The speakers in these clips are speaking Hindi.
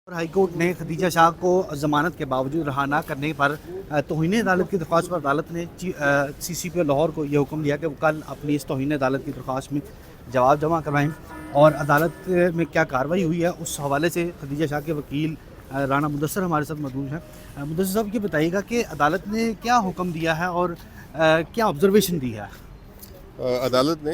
हाईकोर्ट ने खदीजा शाह को जमानत के बावजूद रहा ना करने पर तौहीन अदालत की दरख्वास्त पर अदालत ने CCPO लाहौर को यह हुक्म दिया कि वो कल अपनी इस तौहीन अदालत की दरख्वास्त में जवाब जमा करवाएं। और अदालत में क्या कार्रवाई हुई है उस हवाले से खदीजा शाह के वकील राना मुदस्सर हमारे साथ मौजूद हैं। मुदस्सर साहब ये बताइएगा कि अदालत ने क्या हुक्म दिया है और क्या ऑब्जर्वेशन दी है। अदालत ने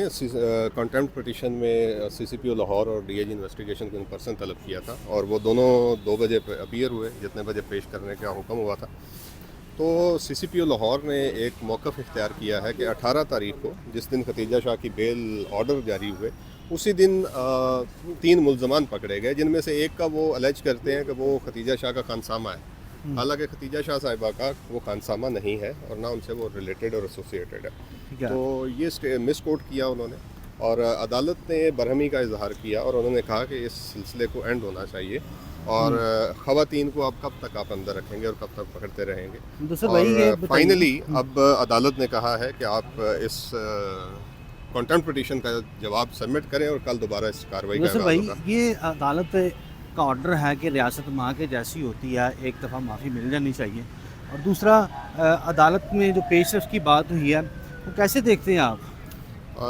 कंटेम्प्ट पिटीशन में CCPO लाहौर और DIG इन्वेस्टिगेशन को इन पर्सन तलब किया था और वो दोनों 2 बजे अपीयर हुए, जितने बजे पेश करने का हुक्म हुआ था। तो CCPO लाहौर ने एक मौक़िफ़ इख्तियार किया है कि 18 तारीख को, जिस दिन खदीजा शाह की बेल ऑर्डर जारी हुए, उसी दिन 3 मुल्ज़मान पकड़े गए, जिनमें से एक का वो अलेज करते हैं कि वो खदीजा शाह का खानसामा है। हालांकि खदीजा शाह साहिबा का वो खानसामा नहीं है और ना उनसे वो रिलेटेड और एसोसिएटेड है। तो ये मिस कोट किया उन्होंने और अदालत ने बरहमी का इजहार किया और उन्होंने कहा कि इस सिलसिले को एंड होना चाहिए और ख़वातीन को अब कब तक आप अंदर रखेंगे और कब तक पकड़ते रहेंगे। और फाइनली अब अदालत ने कहा है कि आप इस कंटेम्प्ट पिटीशन का जवाब सबमिट करें और कल दोबारा इस कार्रवाई का आगाज़ होगा। ये अदालत का ऑर्डर है कि रियासत माँ के जैसी होती है, एक दफ़ा माफ़ी मिल जानी चाहिए। और दूसरा, अदालत में जो पेशरफ की बात हुई है वो कैसे देखते हैं आप?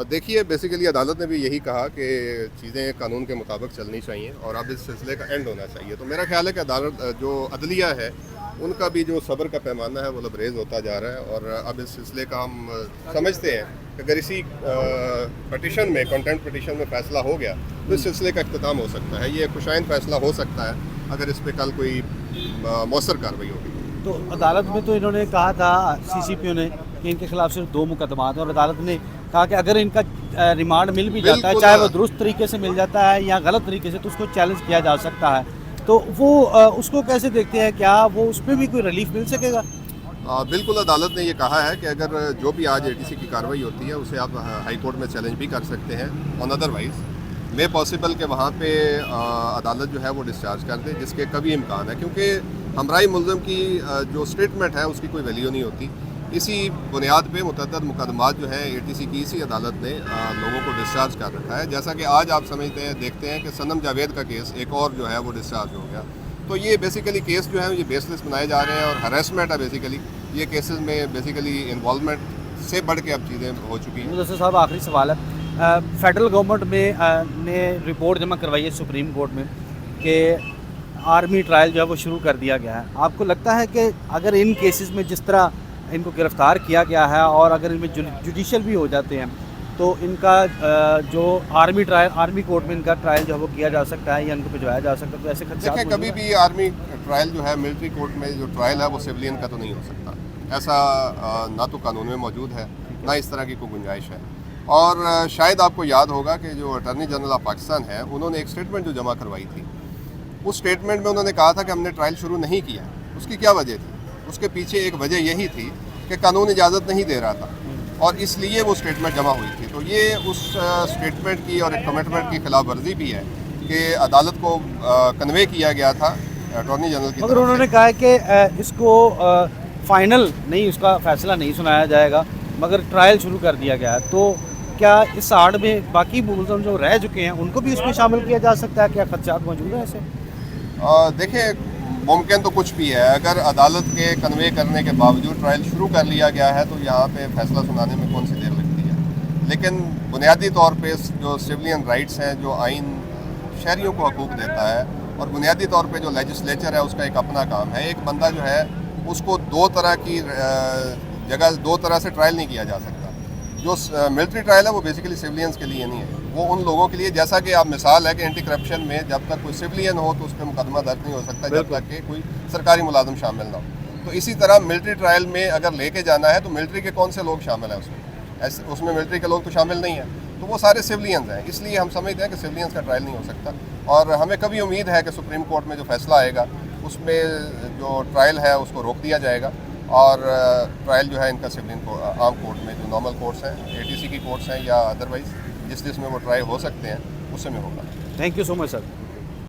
देखिए, बेसिकली अदालत ने भी यही कहा कि चीज़ें कानून के मुताबिक चलनी चाहिए और अब इस सिलसिले का एंड होना चाहिए। तो मेरा ख्याल है कि अदालत जो अदलिया है उनका भी जो सब्र का पैमाना है वो लबरेज होता जा रहा है और अब इस सिलसिले का हम समझते हैं कि अगर इसी पटिशन में कंटेम्प्ट पिटीशन में फ़ैसला हो गया तो इस सिलसिले का इख्तिताम हो सकता है। ये खुशाइन फ़ैसला हो सकता है अगर इस पर कल कोई मौसर कार्रवाई होगी। तो अदालत में तो इन्होंने कहा था CCPO ने कि इनके खिलाफ सिर्फ 2 मुकदमात हैं और अदालत ने कहा कि अगर इनका रिमांड मिल भी जाता है, चाहे वो दुरुस्त तरीके से मिल जाता है या गलत तरीके से, तो उसको चैलेंज किया जा सकता है। तो वो उसको कैसे देखते हैं, क्या वो उस पर भी कोई रिलीफ मिल सकेगा? बिल्कुल, अदालत ने ये कहा है कि अगर जो भी आज ATC की कार्रवाई होती है उसे आप हाई कोर्ट में चैलेंज भी कर सकते हैं। ऑन अदरवाइज़ मे पॉसिबल कि वहाँ पे अदालत जो है वो डिस्चार्ज कर दे, जिसके कभी इम्कान है, क्योंकि हमराई मुल्ज़िम की जो स्टेटमेंट है उसकी कोई वैल्यू नहीं होती। इसी बुनियाद पे मुतअद्दिद मुकदमात जो है ATC की इसी अदालत ने लोगों को डिस्चार्ज कर रखा है। जैसा कि आज आप समझते हैं, देखते हैं कि सनम जावेद का केस एक और जो है वो डिस्चार्ज हो गया। तो ये बेसिकली केस जो है ये बेसलेस बनाए जा रहे हैं और हरेसमेंट है बेसिकली। ये केसेस में बेसिकली इन्वॉल्वमेंट से बढ़ के अब चीज़ें हो चुकी हैं। मुदस्सर साहब, आखिरी सवाल है। फेडरल गवर्नमेंट में ने रिपोर्ट जमा करवाई है सुप्रीम कोर्ट में कि आर्मी ट्रायल जो है वो शुरू कर दिया गया है। आपको लगता है कि अगर इन केसेस में जिस तरह इनको गिरफ़्तार किया गया है और अगर इनमें जुडिशल भी हो जाते हैं तो इनका जो आर्मी कोर्ट में इनका ट्रायल जो है वो किया जा सकता है या इनको भिजवाया जा सकता है? तो ऐसे खदशात देखिए, कभी भी आर्मी ट्रायल जो है मिलिट्री कोर्ट में जो ट्रायल है वो सिविलियन का तो नहीं हो सकता। ऐसा ना तो कानून में मौजूद है, ना इस तरह की कोई गुंजाइश है। और शायद आपको याद होगा कि जो अटॉर्नी जनरल ऑफ पाकिस्तान है उन्होंने एक स्टेटमेंट जो जमा करवाई थी, उस स्टेटमेंट में उन्होंने कहा था कि हमने ट्रायल शुरू नहीं किया। उसकी क्या वजह थी? उसके पीछे एक वजह यही थी कि कानून इजाज़त नहीं दे रहा था और इसलिए वो स्टेटमेंट जमा हुई थी। तो ये उस स्टेटमेंट की और एक कमिटमेंट की खिलाफ वर्जी भी है कि अदालत को कन्वे किया गया था अटॉर्नी जनरल की। मगर उन्होंने कहा है कि इसको फाइनल नहीं, उसका फैसला नहीं सुनाया जाएगा, मगर ट्रायल शुरू कर दिया गया है। तो क्या इस आड़ में बाकी मुल्ज़िम जो रह चुके हैं उनको भी उसमें शामिल किया जा सकता है? क्या खदशात मौजूद है ऐसे? देखिए, मुमकिन तो कुछ भी है। अगर अदालत के कन्वे करने के बावजूद ट्रायल शुरू कर लिया गया है तो यहाँ पे फैसला सुनाने में कौन सी देर लगती है। लेकिन बुनियादी तौर पे जो सिविलियन राइट्स हैं, जो आइन शहरियों को हकूक़ देता है, और बुनियादी तौर पे जो लेजिस्लेचर है उसका एक अपना काम है। एक बंदा जो है उसको 2 तरह की जगह 2 तरह से ट्रायल नहीं किया जा सकता। जो मिलिट्री ट्रायल है वो बेसिकली सिविलियंस के लिए नहीं है, वो उन लोगों के लिए, जैसा कि आप मिसाल है कि एंटी करप्शन में जब तक कोई सिविलियन हो तो उस पर मुकदमा दर्ज नहीं हो सकता जब तक कि कोई सरकारी मुलाजिम शामिल ना हो। तो इसी तरह मिलिट्री ट्रायल में अगर लेके जाना है तो मिलिट्री के कौन से लोग शामिल हैं उसमें? उसमें मिलिट्री के लोग तो शामिल नहीं हैं, तो वो सारे सिविलियंस हैं। इसलिए हम समझते हैं कि सिविलियंस का ट्रायल नहीं हो सकता और हमें कभी उम्मीद है कि सुप्रीम कोर्ट में जो फैसला आएगा उसमें जो ट्रायल है उसको रोक दिया जाएगा और ट्रायल जो है इनका सिविलियन आर्म कोर्ट में, जो नॉर्मल कोर्ट्स हैं, ATC की कोर्ट्स हैं या अदरवाइज़ जिस में वो ट्रायल हो सकते हैं, उससे में होगा। Thank you so much sir.